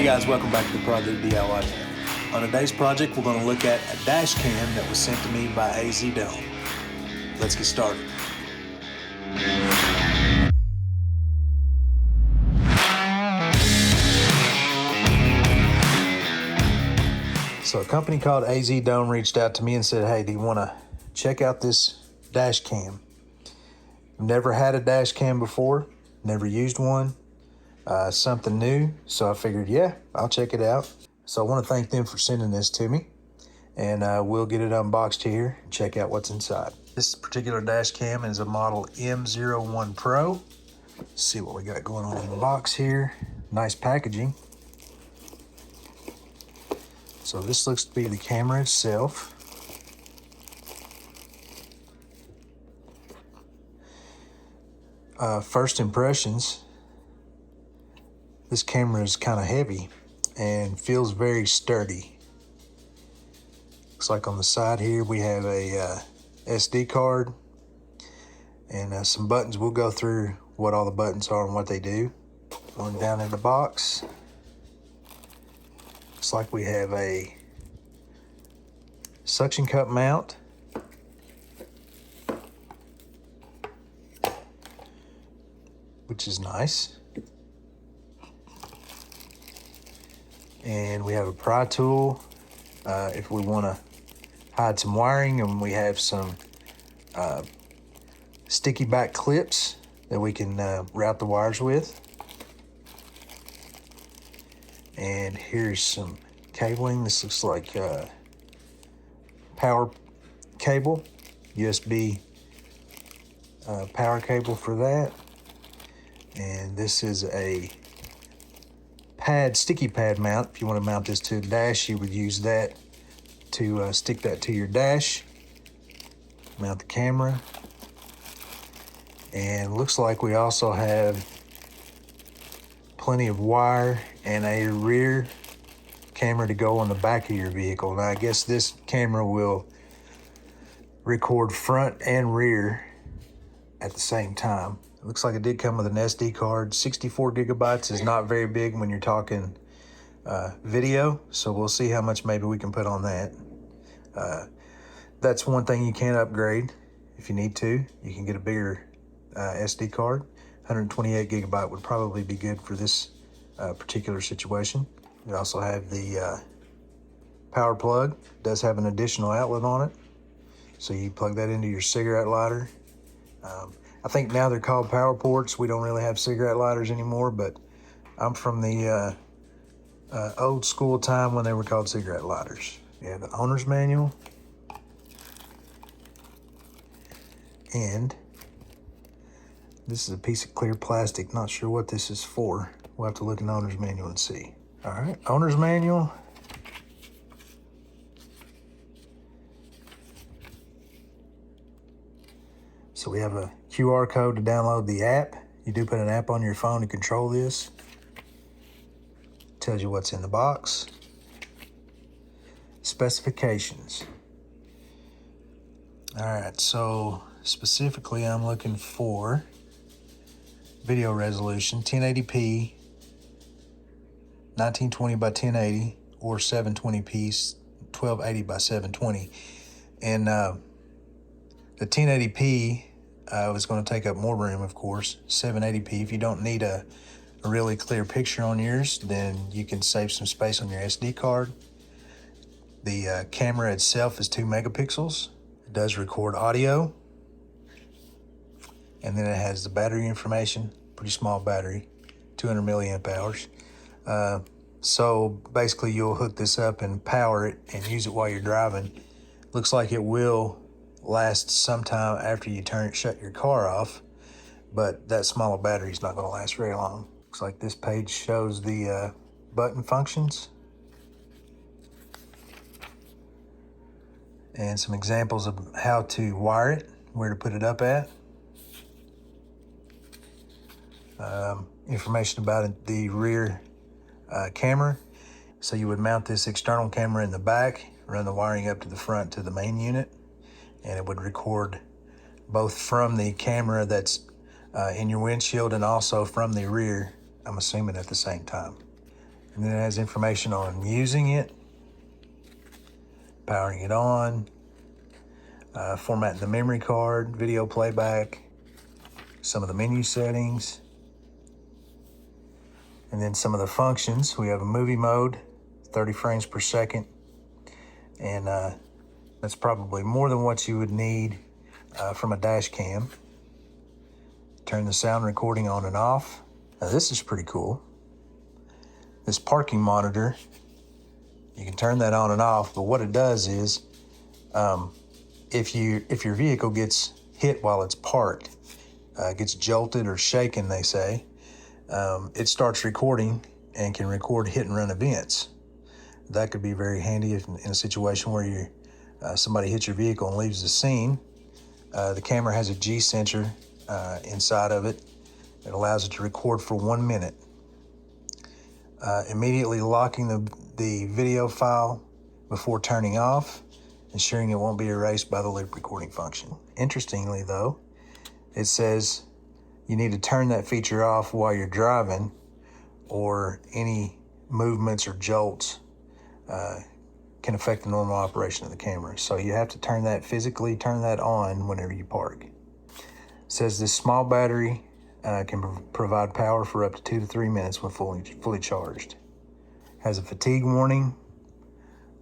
Hey guys, welcome back to the Project DIY channel. On today's project, we're going to look at a dash cam that was sent to me by AZDome. Let's get started. So a company called AZDome reached out to me and said, hey, do you want to check out this dash cam? I've never had a dash cam before, never used one. Something new, so I figured, yeah, I'll check it out. So I want to thank them for sending this to me, and we'll get it unboxed here and check out what's inside. This particular dash cam is a model M01 Pro. Let's see what we got going on in the box here. Nice packaging. So this looks to be the camera itself. First impressions. This camera is kind of heavy and feels very sturdy. Looks like on the side here we have a SD card and some buttons. We'll go through what all the buttons are and what they do. Going down in the box, looks like we have a suction cup mount, which is nice. And we have a pry tool if we want to hide some wiring, and we have some sticky back clips that we can route the wires with. And here's some cabling. This looks like power cable, USB power cable for that. And this is a sticky pad mount. If you want to mount this to a dash, you would use that to stick that to your dash. Mount the camera. And looks like we also have plenty of wire and a rear camera to go on the back of your vehicle. Now I guess this camera will record front and rear at the same time. It looks like it did come with an SD card. 64 gigabytes is not very big when you're talking video, so we'll see how much maybe we can put on that. That's one thing you can upgrade if you need to. You can get a bigger SD card. 128 gigabyte would probably be good for this particular situation. We also have the power plug. It does have an additional outlet on it, so you plug that into your cigarette lighter. I think now they're called power ports. We don't really have cigarette lighters anymore, but I'm from the old school time when they were called cigarette lighters. We have the owner's manual. And this is a piece of clear plastic. Not sure what this is for. We'll have to look in the owner's manual and see. All right, owner's manual. So we have a QR code to download the app. You do put an app on your phone to control this. Tells you what's in the box. Specifications. All right, so specifically I'm looking for video resolution, 1080p, 1920 by 1080, or 720p, 1280 by 720. And the 1080p is going to take up more room, of course. 780p, if you don't need a really clear picture on yours, then you can save some space on your SD card. The camera itself is 2 megapixels. It does record audio. And then it has the battery information, pretty small battery, 200 milliamp hours. So basically you'll hook this up and power it and use it while you're driving. Looks like it will last sometime after you shut your car off, but that smaller battery is not going to last very long. Looks like this page shows the button functions and some examples of how to wire it, where to put it up at. Information about the rear camera. So you would mount this external camera in the back, run the wiring up to the front to the main unit, and it would record both from the camera that's in your windshield and also from the rear, I'm assuming at the same time. And then it has information on using it, powering it on, formatting the memory card, video playback, some of the menu settings, and then some of the functions. We have a movie mode, 30 frames per second, and that's probably more than what you would need from a dash cam. Turn the sound recording on and off. Now this is pretty cool. This parking monitor, you can turn that on and off, but what it does is if your vehicle gets hit while it's parked, gets jolted or shaken, they say, it starts recording and can record hit and run events. That could be very handy if in a situation where somebody hits your vehicle and leaves the scene. The camera has a G sensor inside of it. It allows it to record for 1 minute. Immediately locking the video file before turning off, ensuring it won't be erased by the loop recording function. Interestingly though, it says you need to turn that feature off while you're driving, or any movements or jolts can affect the normal operation of the camera. So you have to physically turn that on whenever you park. It says this small battery can provide power for up to 2 to 3 minutes when fully charged. Has a fatigue warning.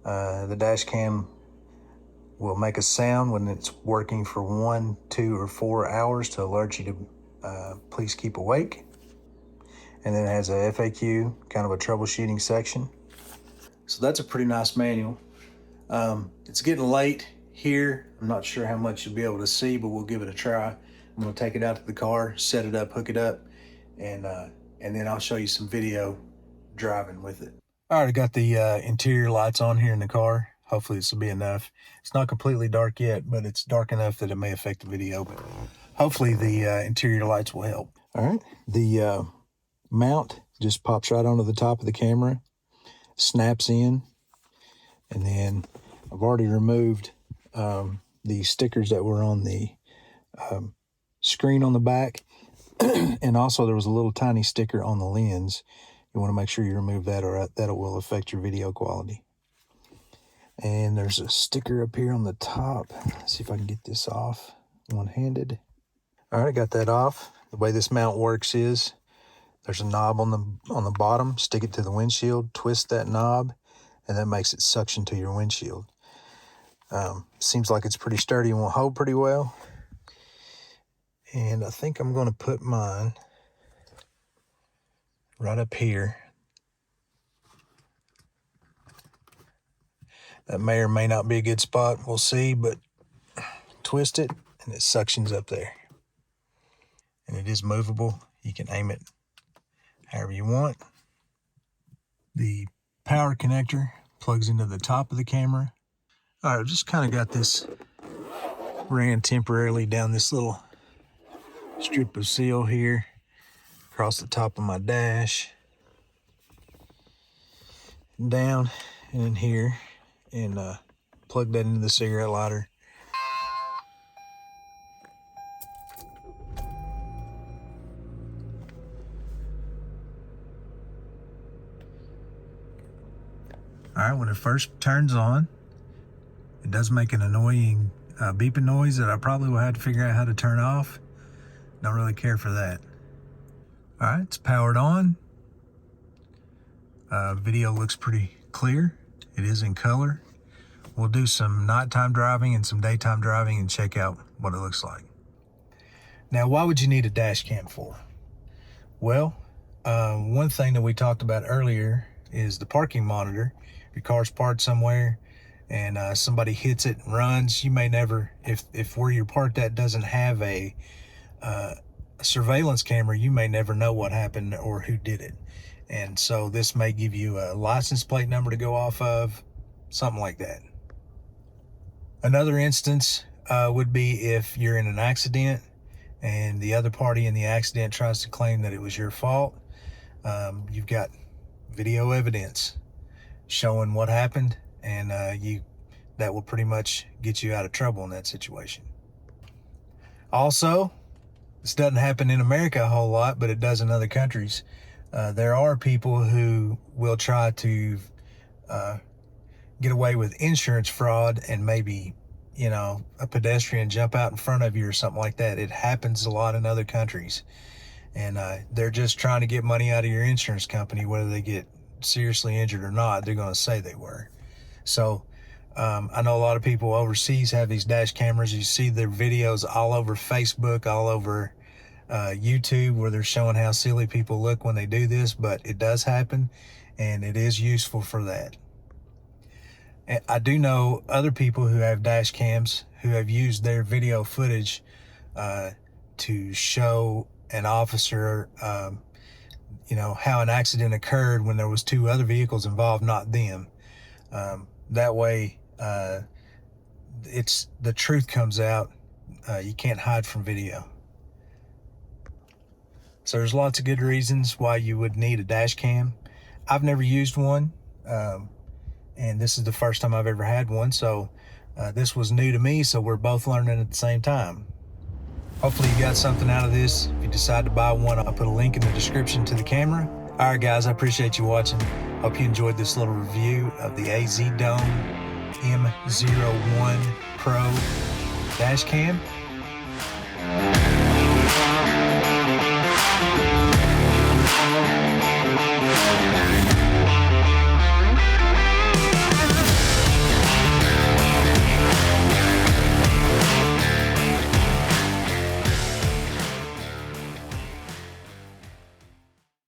The dash cam will make a sound when it's working for 1, 2, or 4 hours to alert you to please keep awake. And then it has a FAQ, kind of a troubleshooting section. So that's a pretty nice manual. It's getting late here. I'm not sure how much you'll be able to see, but we'll give it a try. I'm gonna take it out to the car, set it up, hook it up, and then I'll show you some video driving with it. All right, I got the interior lights on here in the car. Hopefully this will be enough. It's not completely dark yet, but it's dark enough that it may affect the video, but hopefully the interior lights will help. All right, the mount just pops right onto the top of the camera, snaps in, and then I've already removed the stickers that were on the screen on the back, and also there was a little tiny sticker on the lens. You want to make sure you remove that, or that will affect your video quality. And there's a sticker up here on the top. Let's see if I can get this off one-handed. All right, I got that off. The way this mount works is there's a knob on the bottom. Stick it to the windshield, twist that knob, and that makes it suction to your windshield. Seems like it's pretty sturdy and will hold pretty well. And I think I'm going to put mine right up here. That may or may not be a good spot. We'll see, but twist it and it suctions up there. And it is movable. You can aim it however you want. The power connector plugs into the top of the camera. All right, I've just kind of got this ran temporarily down this little strip of seal here across the top of my dash, down and in here, and plug that into the cigarette lighter. All right, when it first turns on, it does make an annoying beeping noise that I probably will have to figure out how to turn off. Don't really care for that. All right, it's powered on. Video looks pretty clear. It is in color. We'll do some nighttime driving and some daytime driving and check out what it looks like. Now, why would you need a dash cam for? Well, one thing that we talked about earlier is the parking monitor. Your car's parked somewhere and somebody hits it and runs, you may never, if where you're parked at doesn't have a surveillance camera, you may never know what happened or who did it. And so this may give you a license plate number to go off of, something like that. Another instance would be if you're in an accident and the other party in the accident tries to claim that it was your fault. You've got video evidence showing what happened, and that will pretty much get you out of trouble in that situation. Also, this doesn't happen in America a whole lot, but it does in other countries. There are people who will try to get away with insurance fraud and maybe, you know, a pedestrian jump out in front of you or something like that. It happens a lot in other countries. And they're just trying to get money out of your insurance company, whether they get seriously injured or not. They're going to say they were. So I know a lot of people overseas have these dash cameras. You see their videos all over Facebook, all over YouTube, where they're showing how silly people look when they do this, but it does happen, and it is useful for that. And I do know other people who have dash cams who have used their video footage to show an officer, you know, how an accident occurred when there was 2 other vehicles involved, not them. That way, it's the truth comes out. You can't hide from video. So there's lots of good reasons why you would need a dash cam. I've never used one, and this is the first time I've ever had one. So this was new to me, so we're both learning at the same time. Hopefully you got something out of this. If you decide to buy one, I'll put a link in the description to the camera. All right, guys, I appreciate you watching. Hope you enjoyed this little review of the AZDome M01 Pro Dashcam.